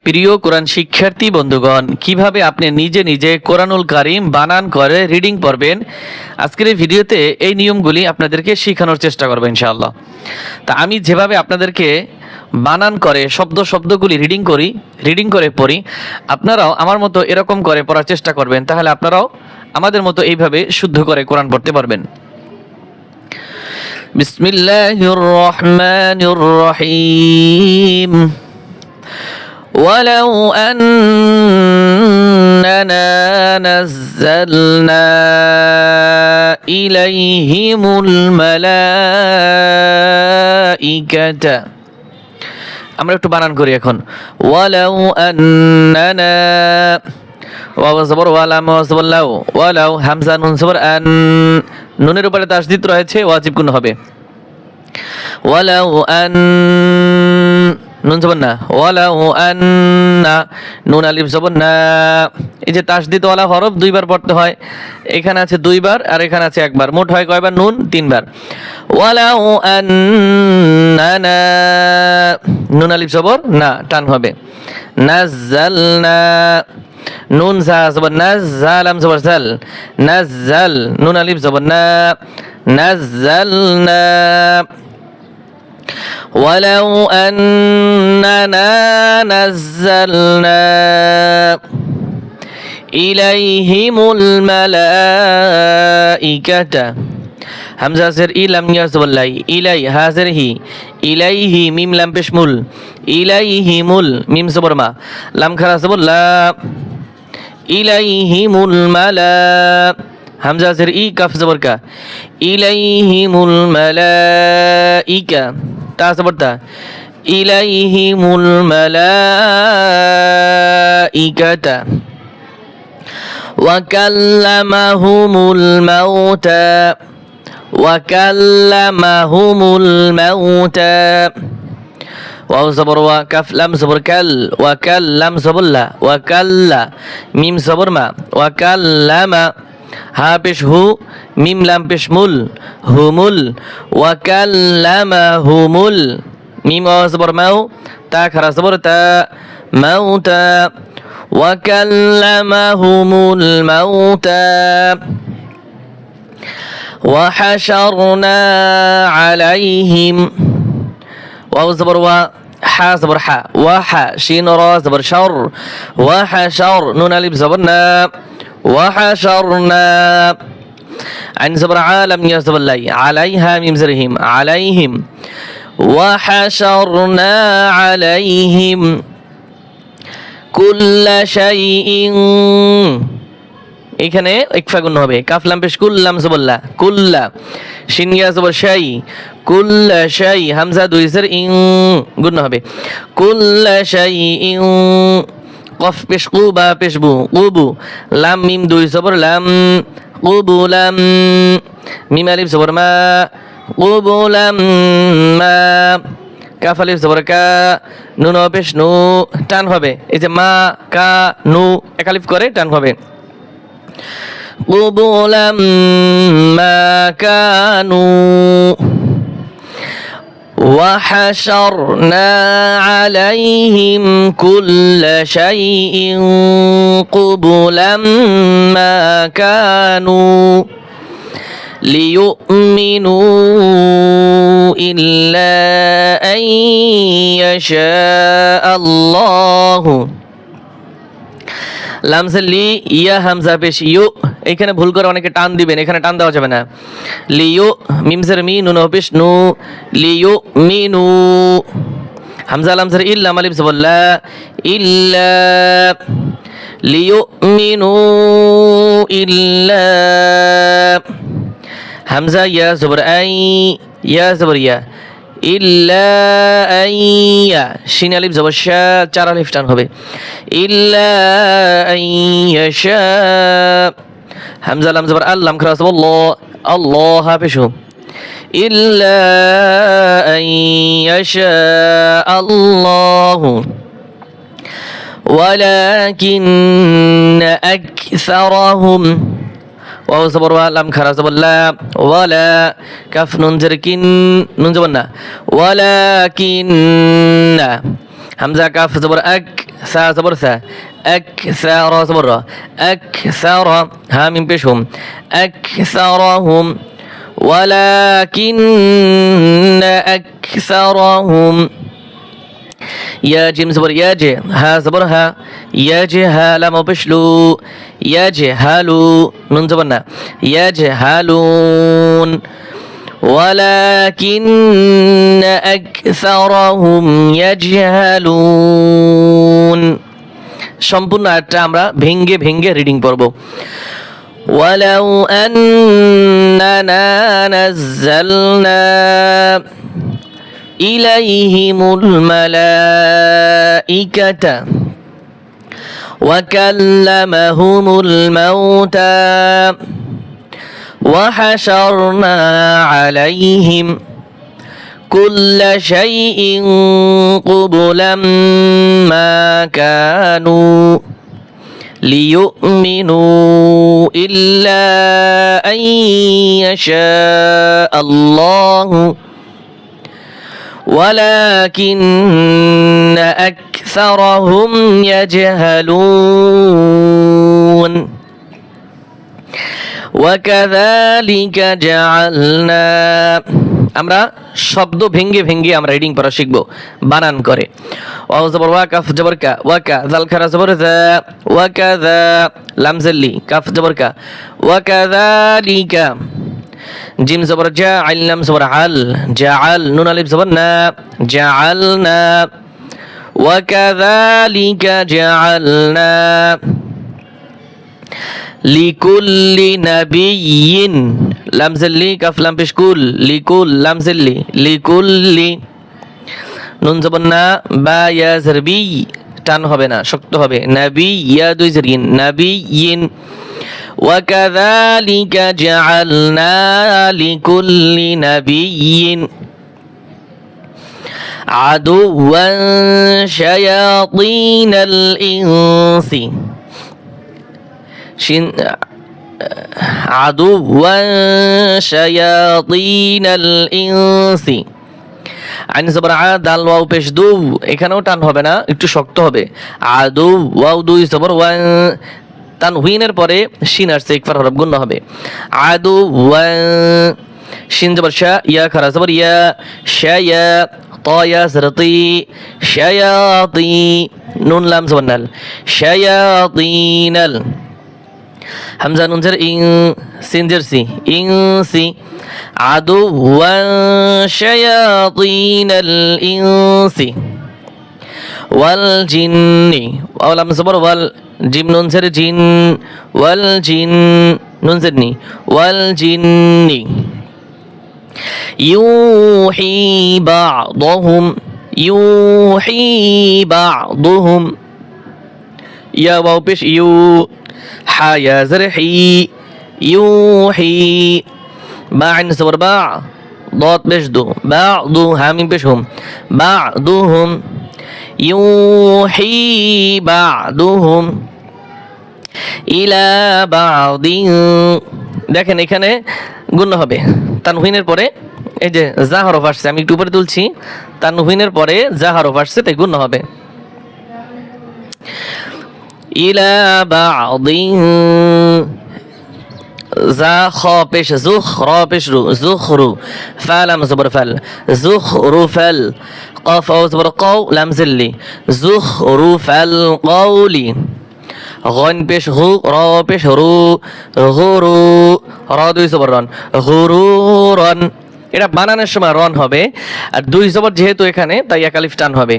প্রিয় কোরআন শিক্ষার্থী বন্ধুগণ, কিভাবে আপনি নিজে নিজে কোরআনুল কারীম বানান করে রিডিং পড়বেন, আজকের এই ভিডিওতে এই নিয়মগুলি আপনাদেরকে শেখানোর চেষ্টা করব ইনশাআল্লাহ। তা আমি যেভাবে আপনাদেরকে বানান করে শব্দগুলি রিডিং করে পড়ি, আপনারাও আমার মতো এরকম করে পড়ার চেষ্টা করবেন, তাহলে আপনারাও আমাদের মতো এইভাবে শুদ্ধ করে কোরআন পড়তে পারবেন। বিসমিল্লাহির রহমানির রহিম। ولو أننا نزلنا إليهم الملائكة, আমরা একটু বানান করি এখন। ওয়ালাউ আন্নানা, ওয়া জবর ওয়ালাম ওয়া জবর লাউ, ওয়ালাউ হামজা নুন জবর আন, নুনের উপরে তাসদীদ রয়েছে, ওয়াজিব গুণ হবে। ওয়ালাউ আন, নুন জবর না, ওয়ালাউ আন্না, নুন আলিফ জবর না। এই যে তাসদীদ ওয়ালা হরফ দুইবার পড়তে হয়, এখানে আছে দুইবার আর এখানে আছে একবার, মোট হয় কয়বার? নুন তিনবার। ওয়ালাউ আন্নানা, নুন আলিফ জবর না, টান হবে। নাজ্জালনা, নুন জা জবর না, জালাম জবর জাল, নাজ্জাল, নুন আলিফ জবর না, নাজ্জালনা। ولو أننا نزلنا إليهم الملائكة, হামজা জের ই লাম ইয়াজবুল্লাহ, ইলাই হাজের হি, ইলাইহি মিম লাম পেশমুল, ইলাইহিমুল মিম জবর মা, লাম খারা জবর লা, ইলাইহিমুল মালা, হামজা জের ই কাফ জবর কা, ইলাইহিমুল মালাইকা, তা জবর তা, ইলাইহিমুল মালাইকাতা। ওয়া কাল্লামাহুমুল মাউতা, ওয়া কাল্লামাহুমুল মাউতা, ওয়াও জবর ওয়া, কাফ লাম জবর কাল, ওয়া কাল্লাম জবর লা, ওয়া কাল্লা মিম জবর মা, ওয়া কাল্লামা, হা পেশ হু, মিম লাম পেশ মুল, হুমুল, ওয়া কাল্লামাহুমুল, মিম ওয়া জবর মাউ, তা খারা জবর তা, মাউতা, ওয়া কাল্লামাহুমুল মাউতা। ওয়া হাশারনা আলাইহিম, ওয়াও জবর ওয়া, হা জবর হা, ওয়া হা, শিন রা জবর শার, ওয়া হাশার, নুন আলিফ জবর না, ওয়া হাশারনা, আইন জবর আলাম ইয়া জবর লাই, আলাইহা মিম জেরহিম, আলাইহিম, ওয়া হাশারনা আলাইহিম কুল্লা শাইইন, এখানে ইকফা গুণ হবে, কাফ লাম পেশ কুল লাম জবল্লা, কুল্লা, শিন ইয়া জবর শাই, কুল্লা শাই, হামজা দুই জের ইন গুণ হবে, কুল্লা শাইইন, কফ পেশ কু বা পেশ বু, কুবু, লাম মিম দুই জবর লাম, কুবুলাম, মিম আলিফ জবর মা, কুবুলাম মা, কাফ আলিফ জবর কা, নুন পেশ নু, টান হবে। এই যে মা কা নু এক আলিফ করে টান হবে। কুবুলাম মা কানু, ওয়া হাশারনা আলাইহিম কুল্লা শাইইন কুবুলাম মা কানু লিয়ুমিনু ইল্লা আন ইয়াশা আল্লাহু, লামজলি ইয়া হামজা পেশ ইউ, এখানে ভুল করে অনেকে টান দিবেন, এখানে টান দেওয়া যাবে না। লিয়ু মিমজের মি, নুন পেশ নু, লিয়ু মিনু, হামজা লামজের ইল্লা মালিফ জবল্লা, ইল্লা, লিয়ু মিনু ইল্লা, হামজা ইয়া জবর আই, ইয়া জবর ইয়া, ইল্লা আইয়া, শিন আলিফ জবর শা, চার আলিফ টান হবে, ইল্লা আইয়াশা, হামজা লাম জবর আল, লাম খারা জবর ল, আল্লাহ হাফেশু, ইল্লা আইয়াশা আল্লাহু ওয়ালাকিন্না আকসারাহুম, ওয়াও জবর ওয়া, লাম খারা জবর লা, ওয়ালা, কাফ নুন জের কিন, নুন জবর না, ওয়ালাকিন্না, হামজা কাফ জবর এক, সা জবর সা, এক সা র জবর র, এক সা র, হা মিম পেশ হুম, এক সা র হুম, ওয়ালাকিন আকসারহুম, ইয়া জিম জবর ইয়া জে, হা জবর হা, ইয়া জে হা লাম পেশ লু, ইয়া জে হালু, নুন জবর না, ইয়া জে হালুন, ولكن أكثرهم يجهلون। সম্পূর্ণ আয়াতটা আমরা ভেঙ্গে ভেঙ্গে রিডিং পড়ব। ولو أننا نزلنا إليهم الملائكة وكلمهم الموتى وحشرنا عليهم كل شيء قبلا ما كانوا ليؤمنوا إلا أن يشاء الله ولكن أكثرهم يجهلون وكذلك جعلنا। আমরা শব্দ ভেঙ্গে ভেঙ্গে আমরা রিডিং পড়া শিখব বানান করে। ওয়াও জবর ওয়া, কাফ জবর কা, ওয়া কা, জাল খারা জবর যা, ওয়া কাযা, লাম জাল্লি, কাফ জবর কা, ওয়া কাযালিকা, জিম জবর জা, আইন লাম জবর আল, জাআল, নুন আলিফ জবর না, জাআলনা, ওয়া কাযালিকা জাআলনা লিকুল্লি নাবিয়্যিন, লাম জাল্লি, কাফ লাম পেশ কুল, লিকুল, লাম জাল্লি, লিকুল্লি, নুন জবর না, বা ইয়া জারবি, টান হবে না, শক্ত হবে, নাবি ইয়া দুই জারিন, নাবিয়্যিন। ওয়া কাযালিকা জাআলনা লিকুল্লি নাবিয়্যিন আদুওয়ান শায়াতিনাল ইনসি, আদুওয়ান শায়াতিনাল ইনসি, আইন জবর আ, দাল ওয়াও পেশ দু, এখানেও টান হবে না, একটু শক্ত হবে, আদু ওয়াও দুই জবর ওয়ান, তানউইনের পরে শিন আসছে, ইকফার হরফ গুণ হবে, আদু ওয়ান, শিন জবর শা, ইয়া খারা জবর ইয়া, শায়া, তা ইয়া জরতি, শায়াতি, নুন লাম জবর নাল, শায়াতিনাল, হামজা নুন জের ইং, সিন জের সি, ইনসি, আদুওয়ান শায়াতিনাল ইনসি ওয়াল জিন্নি, ওয়াও লাম জবর ওয়াল, জিম নুন জের জিন, ওয়াল জিন, নুন জের নি, ওয়াল জিন্নি ইউহি বা'দুহুম, ইউহি বা'দুহুম, ইয়া ওয়াও পেশ ইউ, হা ইয়া জের হি, ইউহি, বা আইন জবর বা, ضاد পেশ দু, বা'দু, হা মিম পেশ হুম, বা'দুহুম, ইউহি বা'দুহুম ইলা বা'দিন। দেখেন এখানে গুণ হবে, তানউইনের পরে এই যে জা হরফ আসছে, আমি একটু উপরে তুলছি, তানউইনের পরে জা হরফ আসছে, তাই গুণ হবে। ইলা বা'দিন, জা খ পেশ জুখ, র পেশ রু, জুখরু, ফা লাম জবর ফাল, জুখরুফাল, قاف أو زبر قو لام زلي زخرف القول غن পেশ غو را পেশ রু غرو রা দুই জবর রন غرورن। এটা বানানোর সময় রন হবে, আর দুই জবর যেহেতু এখানে তাই এক আলিফ টান হবে।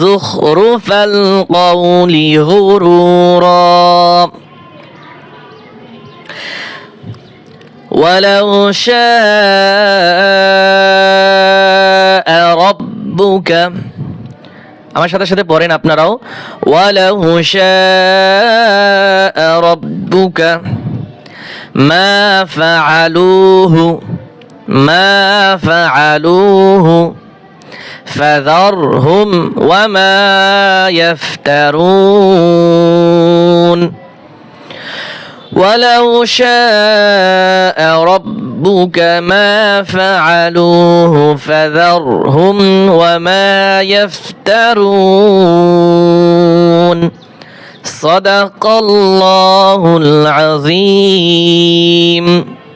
যুখরুফাল কওলি গুরুরা ওয়ালাউ শাআ রাব্বুকা, আমার সাথে সাথে পড়েন আপনারাও, ওয়ালাউ শাআ রাব্বুকা মা ফাআলুহু মা ফাআলুহু ফাযারহুম ওয়া মা ইফতারুন ولو شاء ربك ما فعلوه فذرهم وما يفترون صدق الله العظيم